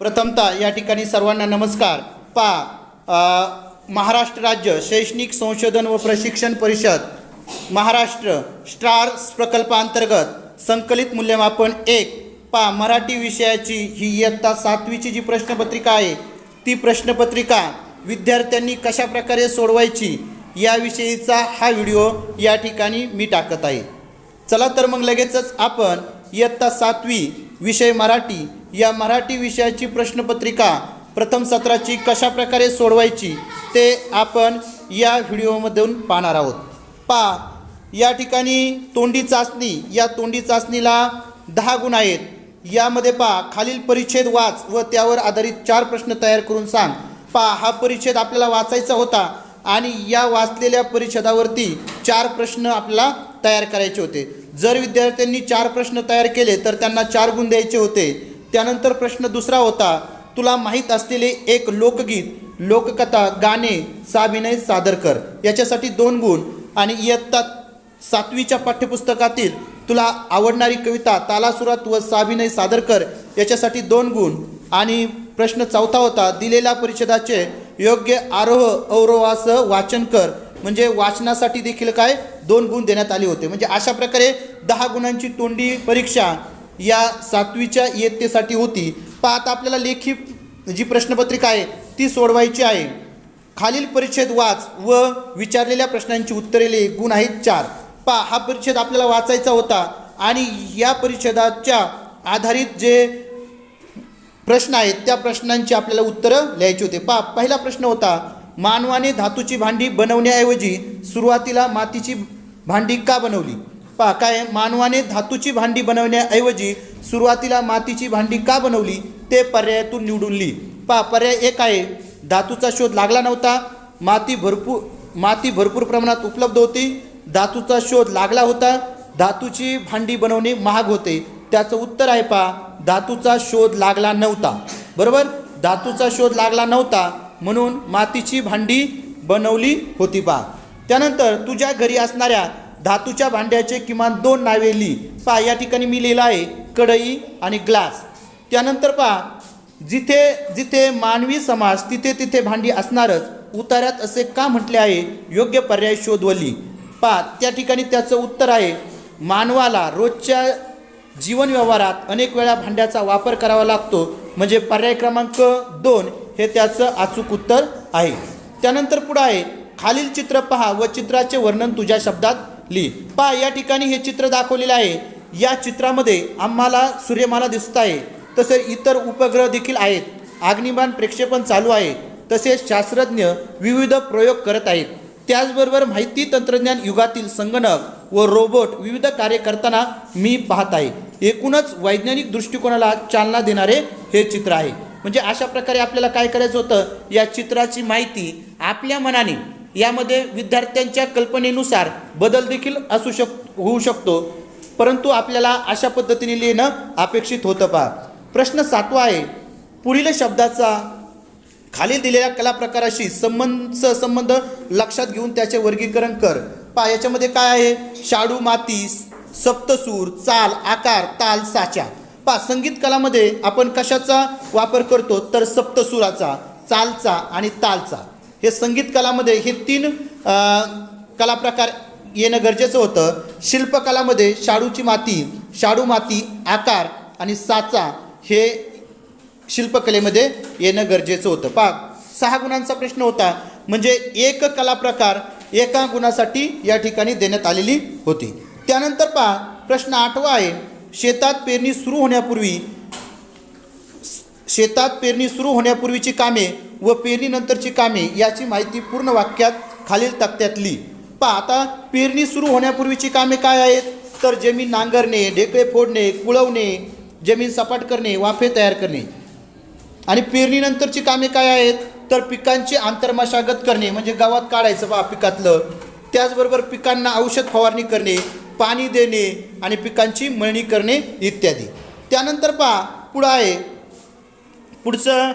प्रथमतः या ठिकाणी सर्वांना नमस्कार। महाराष्ट्र राज्य शैक्षणिक संशोधन व प्रशिक्षण परिषद महाराष्ट्र स्टार्स प्रकल्पांतर्गत संकलित मूल्यमापन 1 मराठी विषयाची ही इयत्ता 7वीची जी प्रश्नपत्रिका आहे ती प्रश्नपत्रिका विद्यार्थ्यांनी कशा प्रकारे सोडवायची याविषयीचा हा व्हिडिओ या ठिकाणी मी टाकत आहे। चला तर मग लगेचच आपण इयत्ता 7वी विषय मराठी या मराठी विषयाची प्रश्नपत्रिका प्रथम सत्राची कशा प्रकारे सोडवायची ते आपण या व्हिडिओमधून पाहणार आहोत। या ठिकाणी तोंडी चाचणी, या तोंडी चाचणीला 10 गुण आहेत। यामध्ये खालील परिच्छेद वाच व त्यावर आधारित 4 प्रश्न तयार करून सांग। हा परिच्छेद आपल्याला वाचायचा होता आणि या वाचलेल्या परिच्छेदावरती 4 प्रश्न आपल्याला तयार करायचे होते। जर विद्यार्थ्यांनी 4 प्रश्न तयार केले तर त्यांना 4 गुण द्यायचे होते। त्यानंतर प्रश्न दुसरा होता, तुला माहीत असलेले एक लोकगीत, लोककथा, गाणे साभिनय सादर कर, याच्यासाठी 2 गुण। आणि इयत्ता 7वीच्या पाठ्यपुस्तकातील तुला आवडणारी कविता तालासुरात व साभिनय सादर कर, याच्यासाठी 2 गुण। आणि प्रश्न चौथा होता, दिलेल्या परिच्छेदाचे योग्य आरोह अवरोहासह वाचन कर, म्हणजे वाचनासाठी देखील 2 गुण देण्यात आले होते। म्हणजे अशा प्रकारे 10 गुणांची तोंडी परीक्षा या 7वीच्या इयत्तेसाठी होती। आता आपल्याला लेखी जी प्रश्नपत्रिका आहे ती सोडवायची आहे। खालील परिच्छेद वाच व विचारलेल्या प्रश्नांची उत्तरे लिह, गुण आहेत 4। हा परिच्छेद आपल्याला वाचायचा होता आणि या परिच्छेदाच्या आधारित जे प्रश्न आहेत त्या प्रश्नांची आपल्याला उत्तरं लिहायची होते। पहिला प्रश्न होता, मानवाने धातूची भांडी बनवण्याऐवजी सुरुवातीला मातीची भांडी का बनवली? मानवाने धातूची भांडी बनवण्याऐवजी सुरुवातीला मातीची भांडी का बनवली ते पर्यायातून निवडून लिह। पर्याय 1 आहे, धातूचा शोध लागला नव्हता, माती भरपूर प्रमाणात उपलब्ध होती, धातूचा शोध लागला होता, धातूची भांडी बनवणे महाग होते। त्याचं उत्तर आहे धातूचा शोध लागला नव्हता। बरोबर, धातूचा शोध लागला नव्हता म्हणून मातीची भांडी बनवली होती। त्यानंतर तुझ्या घरी असणाऱ्या धातूच्या भांड्याचे किमान 2 नावे लिह। या ठिकाणी मी लिहिलं आहे कढई आणि ग्लास। त्यानंतर जिथे जिथे मानवी समाज तिथे तिथे भांडी असणारच, उतार्यात असे का म्हटले आहे, योग्य पर्याय शोध व लिह। त्या ठिकाणी त्याचं उत्तर आहे, मानवाला रोजच्या जीवन व्यवहारात अनेक वेळा भांड्याचा वापर करावा लागतो, म्हणजे पर्याय क्रमांक 2 हे त्याचं अचूक उत्तर आहे। त्यानंतर पुढे आहे, खालील चित्र पहा व चित्राचे वर्णन तुझ्या शब्दात लिह। या ठिकाणी हे चित्र दाखवलेले आहे। या चित्रामध्ये आम्हाला सूर्यमाला दिसत आहे, तसेच इतर उपग्रह देखील आहेत, अग्निबाण प्रक्षेपण चालू आहे, तसेच शास्त्रज्ञ विविध प्रयोग करत आहेत। त्याचबरोबर माहिती तंत्रज्ञान युगातील संगणक व रोबोट विविध कार्य करताना मी पाहत आहे। एकूणच वैज्ञानिक दृष्टिकोनाला चालना देणारे हे चित्र आहे। म्हणजे अशा प्रकारे आपल्याला काय करायचं होतं, या चित्राची माहिती आपल्या मनाने, यामध्ये विद्यार्थ्यांच्या कल्पनेनुसार बदल देखील होऊ शकतो, परंतु आपल्याला अशा पद्धतीने लिहिणं अपेक्षित होतं। प्रश्न 7वा आहे, पुढील शब्दाचा खाली दिलेल्या कला प्रकाराशी संबंध लक्षात घेऊन त्याचे वर्गीकरण कर। याच्यामध्ये काय आहे, शाडू, माती, सप्तसूर, चाल, आकार, ताल, साचा। संगीत कलामध्ये आपण कशाचा वापर करतो तर सप्तसुराचा, चालचा आणि तालचा। हे संगीत कलामध्ये हे 3 कला प्रकार येणं गरजेचं होतं। शिल्पकलामध्ये शाडू माती, आकार आणि साचा हे शिल्पकलेमध्ये येणं गरजेचं होतं। 6 गुणांचा प्रश्न होता, म्हणजे एक कला प्रकार एका गुणासाठी या ठिकाणी देण्यात आलेली होती। त्यानंतर प्रश्न 8वा आहे, शेतात पेरणी सुरू होण्यापूर्वीची कामे व पेरणीनंतरची कामे याची माहिती पूर्ण वाक्यात खालील तक्त्यात लिह। आता पेरणी सुरू होण्यापूर्वीची कामे काय आहेत तर जमीन नांगरणे, ढेकळे फोडणे, कुळवणे, जमीन सपाट करणे, वाफे तयार करणे। आणि पेरणीनंतरची कामे काय आहेत तर पिकांची आंतरमशागत करणे, म्हणजे गावात काढायचं पिकातलं, त्याचबरोबर पिकांना औषध फवारणी करणे, पाणी देणे आणि पिकांची मळणी करणे इत्यादी। त्यानंतर पुढं आहे, पुढचं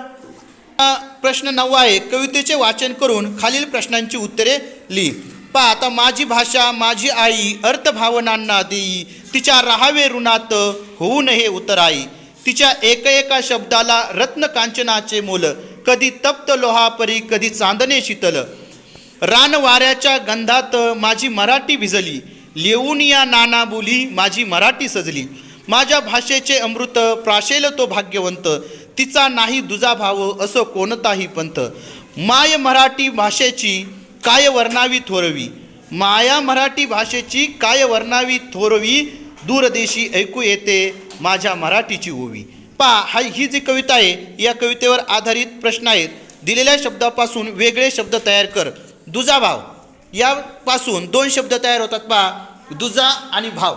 प्रश्न 9वा आहे, कवितेचे वाचन करून खालील प्रश्नांची उत्तरे लिह। आता माझी भाषा माझी आई, अर्थभावनांना देई, तिच्या राहावे ऋणात होऊ नये उतराई, तिच्या एका शब्दाला रत्न कांचनाचे मोल, कधी तप्त लोहापरी कधी चांदणे शीतल. रान वाऱ्याच्या गंधात माझी मराठी भिजली, लिहून या नाना बोली माझी मराठी सजली. माझ्या भाषेचे अमृत प्राशेल तो भाग्यवंत, तिचा नाही दुजा भाव असो कोणताही पंथ. माय मराठी भाषेची काय वर्णावी थोरवी, माया मराठी भाषेची काय वर्णावी थोरवी. दूरदेशी ऐकू येते माझ्या मराठीची ओवी. पहा, ही जी कविता आहे या कवितेवर आधारित प्रश्न आहेत. दिलेल्या शब्दापासून वेगळे शब्द तयार कर. दुजा भाव यापासून दोन शब्द तयार होतात. पहा, दुजा आणि भाव.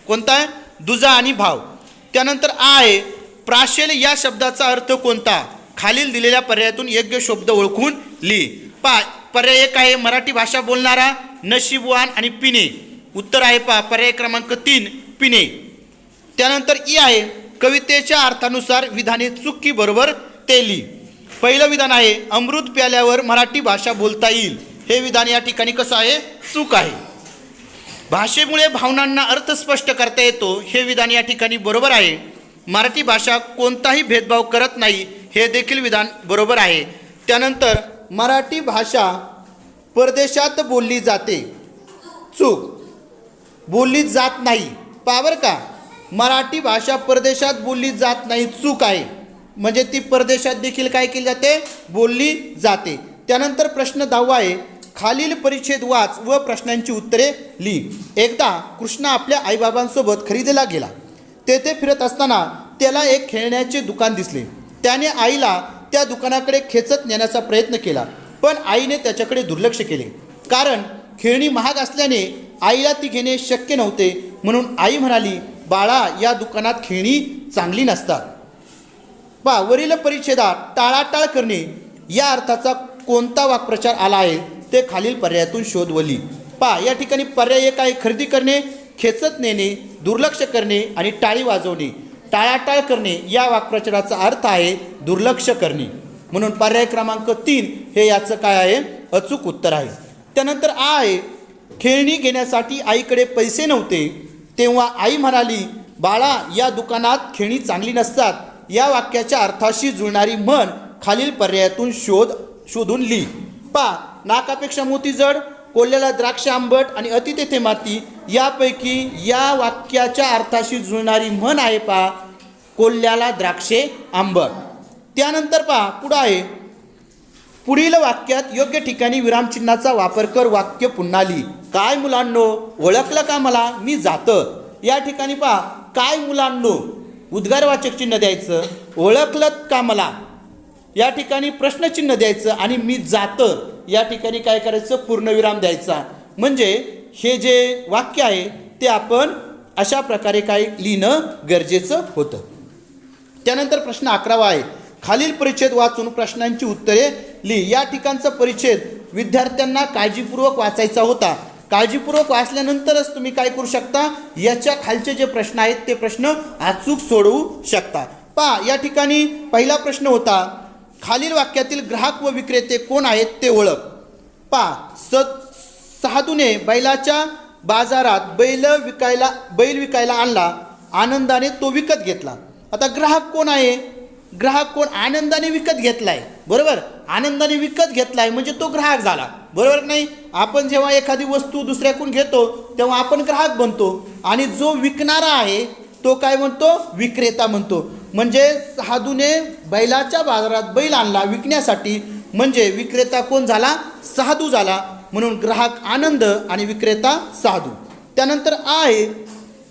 कोणता आहे? दुजा आणि भाव. त्यानंतर आहे प्राशेल या शब्दाचा अर्थ कोणता? खालील दिलेल्या पर्यायातून योग्य शब्द ओळखून लिही. पहा, पर्याय एक आहे मराठी भाषा बोलणारा, नशीबवान आणि पिणे. उत्तर आहे पहा पर्याय क्रमांक 3 पिणे. त्यानंतर ई आहे कवितेच्या अर्थानुसार विधाने चुकी बरोबर ते लिही. पहिलं विधान आहे अमृत प्याल्यावर मराठी भाषा बोलता येईल. हे विधान या ठिकाणी कसं आहे? चूक आहे. भाषेमुळे भावनांना अर्थ स्पष्ट करता येतो. हे विधान या ठिकाणी बरोबर आहे. मराठी भाषा कोणताही भेदभाव करत नाही. हे देखील विधान बरोबर आहे. त्यानंतर मराठी भाषा परदेशात बोलली जाते. चूक. बोलली जात नाही. पावर का? मराठी भाषा परदेशात बोलली जात नाही. चूक आहे. म्हणजे ती परदेशात देखील काय केली जाते? बोलली जाते. त्यानंतर प्रश्न 10 आहे खालील परिच्छेद वाच व प्रश्नांची उत्तरे लिही. एकदा कृष्ण आपल्या आईबाबांसोबत खरेदीला गेला. तेथे फिरत असताना त्याला एक खेळण्याचे दुकान दिसले. त्याने आईला त्या दुकानाकडे खेचत नेण्याचा प्रयत्न केला, पण आईने त्याच्याकडे दुर्लक्ष केले. कारण खेळणी महाग असल्याने आईला ती घेणे शक्य नव्हते. म्हणून आई म्हणाली, बाळा, या दुकानात खेळणी चांगली नसतात. पहा, वरील परिच्छेदात टाळाटाळ करणे या अर्थाचा कोणता वाक्प्रचार आला आहे ते खालील पर्यायातून शोध व लिही. पहा, या ठिकाणी पर्याय एक आहे खरेदी करणे, खेचत नेणे, दुर्लक्ष करणे आणि टाळी वाजवणे. टाळाटाळ करणे या वाक्प्रचाराचा अर्थ आहे दुर्लक्ष करणे. म्हणून पर्याय क्रमांक 3 हे याचं काय आहे? अचूक उत्तर आहे. त्यानंतर आ आहे खेळणी घेण्यासाठी आईकडे पैसे नव्हते, तेव्हा आई म्हणाली, बाळा, या दुकानात खेळणी चांगली नसतात. या वाक्याच्या अर्थाशी जुळणारी म्हण खालील पर्यायातून शोधून लिही. पहा, नाकापेक्षा मोती जड, कोल्ह्याला द्राक्ष आंबट आणि अति तेथे माती यापैकी या वाक्याच्या अर्थाशी जुळणारी म्हण आहे पहा कोल्ह्याला द्राक्षे आंबट. त्यानंतर पहा पुढं आहे पुढील वाक्यात योग्य ठिकाणी विरामचिन्हाचा वापर कर वाक्य पुन्हा लिही. काय मुलांनो, ओळखलं का मला? मी जातं. या ठिकाणी पहा काय मुलांनो उद्गारवाचक चिन्ह द्यायचं. ओळखलं का मला या ठिकाणी प्रश्नचिन्ह द्यायचं आणि मी जातं या ठिकाणी काय करायचं? पूर्णविराम द्यायचा. म्हणजे हे जे वाक्य आहे ते आपण अशा प्रकारे काय लिहिणं गरजेचं होतं. त्यानंतर प्रश्न 11 आहे खालील परिच्छेद वाचून प्रश्नांची उत्तरे लिही. या ठिकाणचा परिच्छेद विद्यार्थ्यांना काळजीपूर्वक वाचायचा होता. काळजीपूर्वक वाचल्यानंतरच तुम्ही काय करू शकता? याच्या खालचे जे प्रश्न आहेत ते प्रश्न अचूक सोडवू शकता. पहा, या ठिकाणी पहिला प्रश्न होता खालील वाक्यातील ग्राहक व विक्रेते कोण आहेत ते ओळख. पहा, साधूने बैलाच्या बाजारात बैल विकायला आणला. आनंदाने तो विकत घेतला. आता ग्राहक कोण आहे? ग्राहक कोण? आनंदाने विकत घेतलाय. बरोबर, आनंदाने विकत घेतलाय म्हणजे तो ग्राहक झाला. बरोबर नाही? आपण जेव्हा एखादी वस्तू दुसऱ्याकडून घेतो तेव्हा आपण ग्राहक बनतो आणि जो विकणारा आहे तो काय म्हणतो? विक्रेता म्हणतो. म्हणजे साधूने बैलाच्या बाजारात बैल आणला विकण्यासाठी, म्हणजे विक्रेता कोण झाला? साधू झाला. म्हणून ग्राहक आनंद आणि विक्रेता साधू. त्यानंतर आहे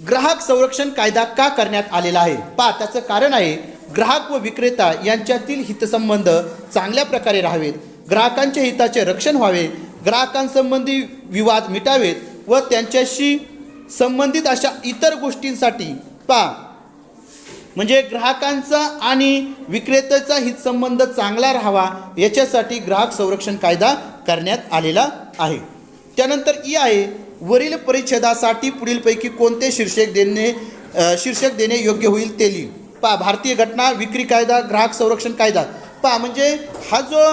ग्राहक संरक्षण कायदा का करण्यात आलेला आहे? पहा, त्याचं कारण आहे ग्राहक व विक्रेता यांच्यातील हितसंबंध चांगल्या प्रकारे राहावेत, ग्राहकांच्या हिताचे रक्षण व्हावे, ग्राहकांसंबंधी विवाद मिटावेत व त्यांच्याशी संबंधित अशा इतर गोष्टींसाठी पहा म्हणजे ग्राहकांचा आणि विक्रेत्याचा हितसंबंध चांगला राहावा याच्यासाठी ग्राहक संरक्षण कायदा करण्यात आलेला आहे. त्यानंतर ई आहे वरील परिच्छेदासाठी पुढीलपैकी कोणते शीर्षक देणे योग्य होईल ते लिही. पहा, भारतीय घटना, विक्री कायदा, ग्राहक संरक्षण कायदा. पहा, म्हणजे हा जो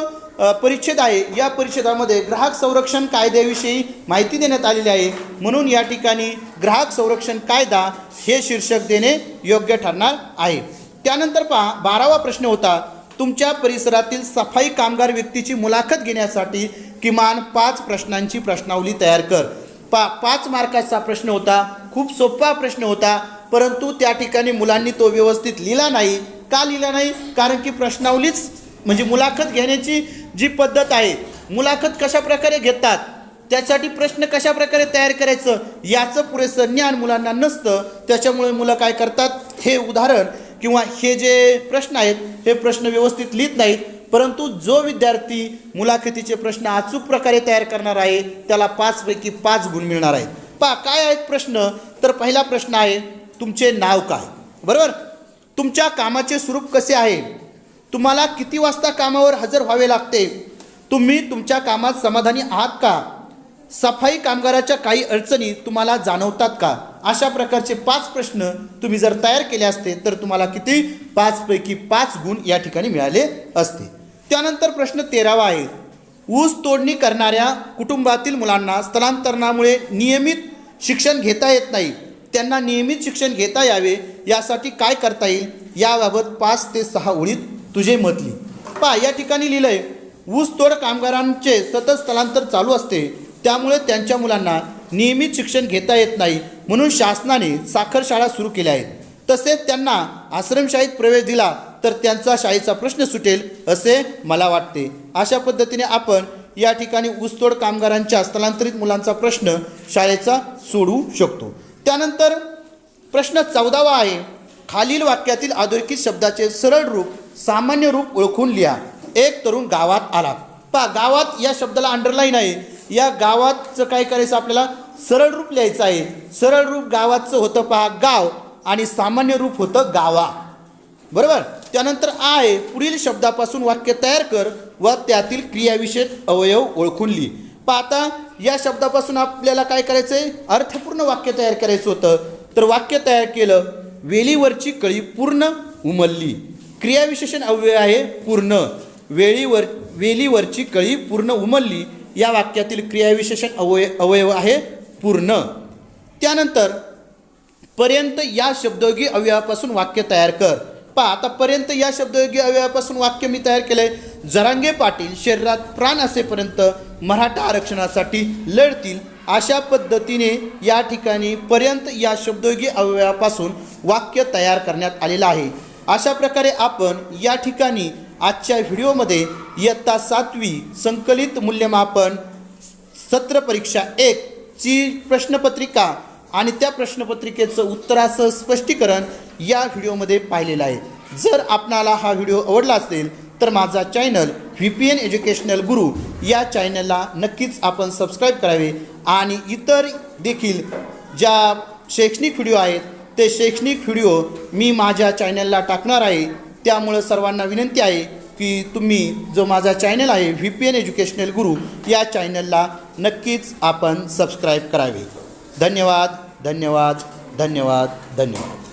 परिच्छेद आहे या परिच्छेदामध्ये ग्राहक संरक्षण कायद्याविषयी माहिती देण्यात आलेली आहे. म्हणून या ठिकाणी ग्राहक संरक्षण कायदा हे शीर्षक देणे योग्य ठरणार आहे. त्यानंतर पहा 12वा प्रश्न होता, तुमच्या परिसरातील सफाई कामगार व्यक्तीची मुलाखत घेण्यासाठी किमान 5 प्रश्नांची प्रश्नावली तयार कर. 5 मार्काचा प्रश्न होता, खूप सोपा प्रश्न होता, परंतु त्या ठिकाणी मुलांनी तो व्यवस्थित लिहिला नाही. का लिहिला नाही? कारण की प्रश्नावलीच म्हणजे मुलाखत घेण्याची जी पद्धत आहे, मुलाखत कशा प्रकारे घेतात, त्यासाठी प्रश्न कशा प्रकारे तयार करायचं याचं पुरेसं ज्ञान मुलांना नसतं. त्याच्यामुळे मुलं काय करतात, हे उदाहरण किंवा हे जे प्रश्न आहेत हे प्रश्न व्यवस्थित लिहित नाहीत. परंतु जो विद्यार्थी मुलाखतीचे प्रश्न अचूक प्रकारे तयार करणार आहे त्याला 5 पैकी 5 गुण मिळणार आहेत. काय आहेत प्रश्न? तर पहिला प्रश्न आहे, तुमचे नाव काय? बरोबर. तुमच्या कामाचे स्वरूप कसे आहे? तुम्हाला किती वाजता कामावर हजर व्हावे लागते? तुम्ही तुमच्या कामात समाधानी आहात का? सफाई कामगाराच्या काही अडचणी तुम्हाला जाणवतात का? अशा प्रकारचे 5 प्रश्न तुम्ही जर तयार केले असते तर तुम्हाला किती 5 पैकी 5 गुण या ठिकाणी मिळाले असते. त्यानंतर प्रश्न 13वा आहे, ऊस तोडणी करणाऱ्या कुटुंबातील मुलांना स्थलांतरणामुळे नियमित शिक्षण घेता येत नाही. त्यांना नियमित शिक्षण घेता यावे यासाठी काय करता येईल? याबाबत 5 ते 6 ओळीत तुझे मत लिही. या ठिकाणी लिहिलंय, ऊसतोड कामगारांचे सतत स्थलांतर चालू असते, त्यामुळे त्यांच्या मुलांना नियमित शिक्षण घेता येत नाही, म्हणून शासनाने साखर शाळा सुरू केल्या आहेत. तसेच त्यांना आश्रमशाळेत प्रवेश दिला तर त्यांचा शाळेचा प्रश्न सुटेल असे मला वाटते. अशा पद्धतीने आपण या ठिकाणी ऊसतोड कामगारांच्या स्थलांतरित मुलांचा प्रश्न शाळेचा सोडवू शकतो. त्यानंतर प्रश्न 14वा आहे, खालील वाक्यातील अधोरेखित शब्दाचे सरळ रूप सामान्य रूप ओळखून लिहा. एक तरुण गावात आला. गावात या शब्दाला अंडरलाईन आहे. या गावाचं काय करायचं, आपल्याला सरळ रूप लिहायचं आहे. सरळ रूप गावाचं होतं गाव आणि सामान्य रूप होतं गावा. बरोबर. त्यानंतर आहे, पुढील शब्दापासून वाक्य तयार कर व त्यातील क्रियाविशेष अवयव ओळखून लिही. आता या शब्दापासून आपल्याला काय करायचं आहे, अर्थपूर्ण वाक्य तयार करायचं होतं. तर वाक्य तयार केलं, वेलीवरची कळी पूर्ण उमलली. क्रियाविशेषण अव्यय आहे पूर्ण. वेलीवरची कळी पूर्ण उमलली या वाक्यातील क्रियाविशेषण अवयव आहे पूर्ण. त्यानंतर पर्यंत या शब्दयोगी अवयवापासून वाक्य तयार कर. आता पर्यंत या शब्दयोगी अवयवापासून वाक्य मी तयार केलंय. जरांगे पाटील शरीरात प्राण असेपर्यंत मराठा आरक्षणासाठी लढतील. अशा पद्धतीने या ठिकाणी पर्यंत या शब्दयोगी अवयवापासून वाक्य तयार करण्यात आलेलं आहे. अशा प्रकारे आपण या ठिकाणी आजच्या व्हिडिओमध्ये इयत्ता 7वी संकलित मूल्यमापन सत्र परीक्षा 1 ची प्रश्नपत्रिका आणि त्या प्रश्नपत्रिकेचं उत्तरासह स्पष्टीकरण या व्हिडिओमध्ये पाहिलेलं आहे. जर आपणाला हा व्हिडिओ आवडला असेल तर माझा चॅनल VPN एज्युकेशनल गुरु या चॅनलला नक्कीच आपण सबस्क्राईब करावे आणि इतर देखील ज्या शैक्षणिक व्हिडिओ आहेत ते शैक्षणिक व्हिडिओ मी माझ्या चॅनलला टाकणार आहे. त्यामुळं सर्वांना विनंती आहे की तुम्ही जो माझा चॅनल आहे VPN एज्युकेशनल गुरु या चॅनलला नक्कीच आपण सबस्क्राईब करावे. धन्यवाद धन्यवाद धन्यवाद धन्यवाद.